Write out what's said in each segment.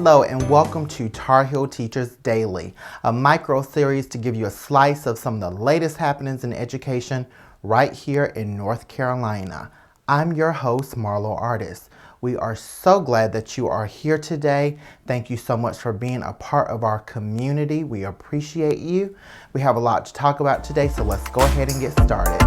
Hello and welcome to Tar Heel Teachers Daily, a micro series to give you a slice of some of the latest happenings in education right here in North Carolina. I'm your host, Marlow Artis. We are so glad that you are here today. Thank you so much for being a part of our community. We appreciate you. We have a lot to talk about today, so let's go ahead and get started.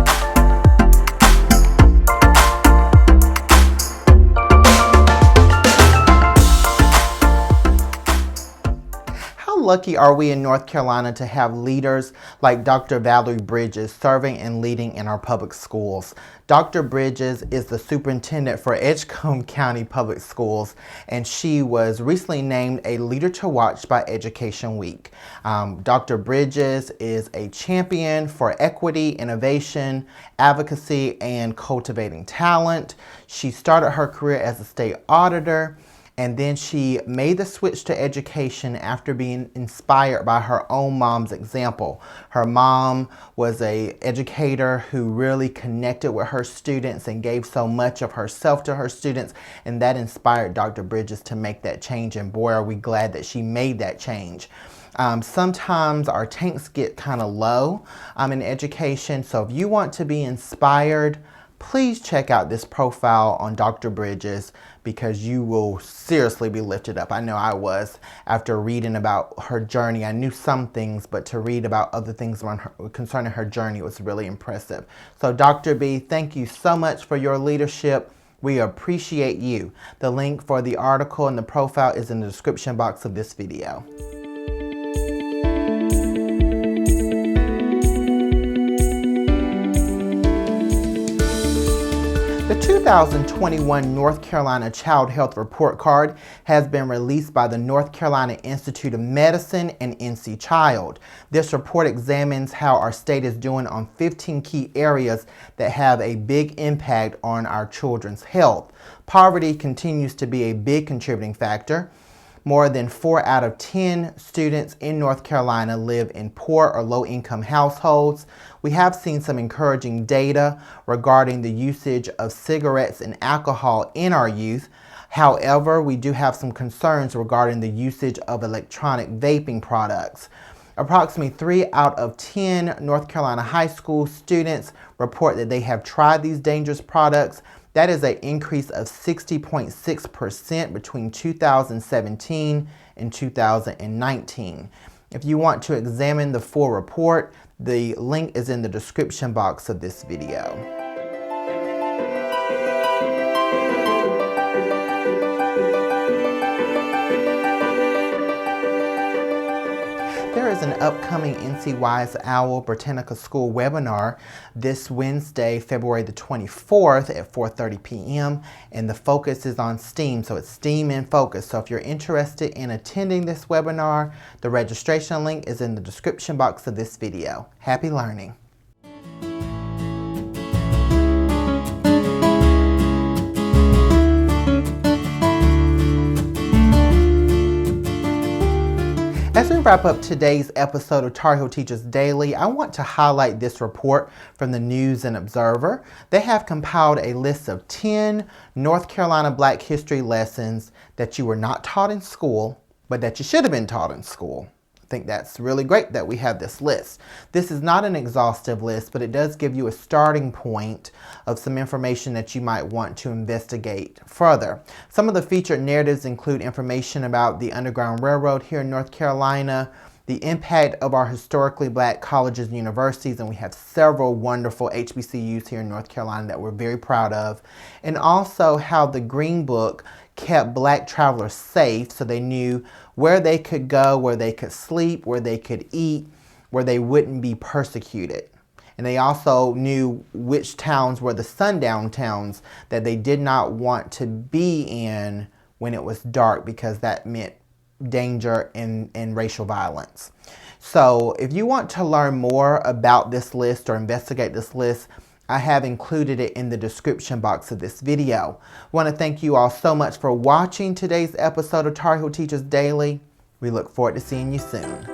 Lucky are we in North Carolina to have leaders like Dr. Valerie Bridges serving and leading in our public schools. Dr. Bridges is the superintendent for Edgecombe County Public Schools, and she was recently named a leader to watch by Education Week. Dr. Bridges is a champion for equity, innovation, advocacy, and cultivating talent. She started her career as a state auditor, and then she made the switch to education after being inspired by her own mom's example. Her mom was an educator who really connected with her students and gave so much of herself to her students, and that inspired Dr. Bridges to make that change, and boy, are we glad that she made that change. Sometimes our tanks get kind of low in education, so if you want to be inspired, please check out this profile on Dr. Bridges because you will seriously be lifted up. I know I was after reading about her journey. I knew some things, but to read about other things concerning her journey was really impressive. So Dr. B, thank you so much for your leadership. We appreciate you. The link for the article and the profile is in the description box of this video. The 2021 North Carolina Child Health Report Card has been released by the North Carolina Institute of Medicine and NCWiseOwl. This report examines how our state is doing on 15 key areas that have a big impact on our children's health. Poverty continues to be a big contributing factor. More than 4 out of 10 students in North Carolina live in poor or low-income households. We have seen some encouraging data regarding the usage of cigarettes and alcohol in our youth. However, we do have some concerns regarding the usage of electronic vaping products. Approximately 3 out of 10 North Carolina high school students report that they have tried these dangerous products. That is an increase of 60.6% between 2017 and 2019. If you want to examine the full report, the link is in the description box of this video. There is an upcoming NCWiseOwl Brittanica School webinar this Wednesday, February the 24th at 4:30 p.m. and the focus is on STEAM, so it's STEAM in focus. So if you're interested in attending this webinar, the registration link is in the description box of this video. Happy learning! As we wrap up today's episode of Tar Heel Teachers Daily, I want to highlight this report from the News and Observer. They have compiled a list of 10 North Carolina Black history lessons that you were not taught in school, but that you should have been taught in school. I think that's really great that we have this list. This is not an exhaustive list, but it does give you a starting point of some information that you might want to investigate further. Some of the featured narratives include information about the Underground Railroad here in North Carolina, the impact of our historically Black colleges and universities, and we have several wonderful HBCUs here in North Carolina that we're very proud of, and also how the Green Book kept Black travelers safe so they knew where they could go, where they could sleep, where they could eat, where they wouldn't be persecuted. And they also knew which towns were the sundown towns that they did not want to be in when it was dark because that meant danger and racial violence. So if you want to learn more about this list or investigate this list, I have included it in the description box of this video. I want to thank you all so much for watching today's episode of Tar Heel Teachers Daily. We look forward to seeing you soon.